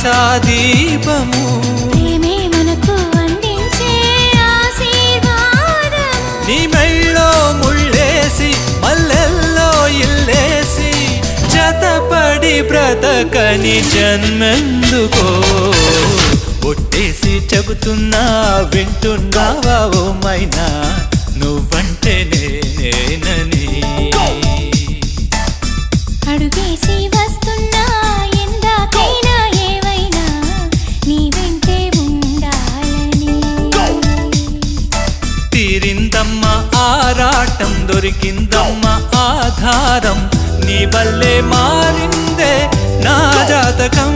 ఆశాదీపము ప్రేమే మనకు అందించే ఆశీర్వాదం నీ మెళ్ళో ముళ్ళేసి మల్లెల్లో ఇల్లేసి జతపడి బ్రతకని జన్మెందుకో ఒట్టేసి చెబుతున్నా వింటున్నావా ఓ మైనా నువ్వంటే నేనేనని అడుగేసి వస్తున్నా ఎందాకైనా ఏవైనా నీ వెంటే ఉండాలని తీరిందమ్మ ఆరాటం దొరికిందమ్మ ఆధారం నీ వల్లే మారిందే నా జాతకం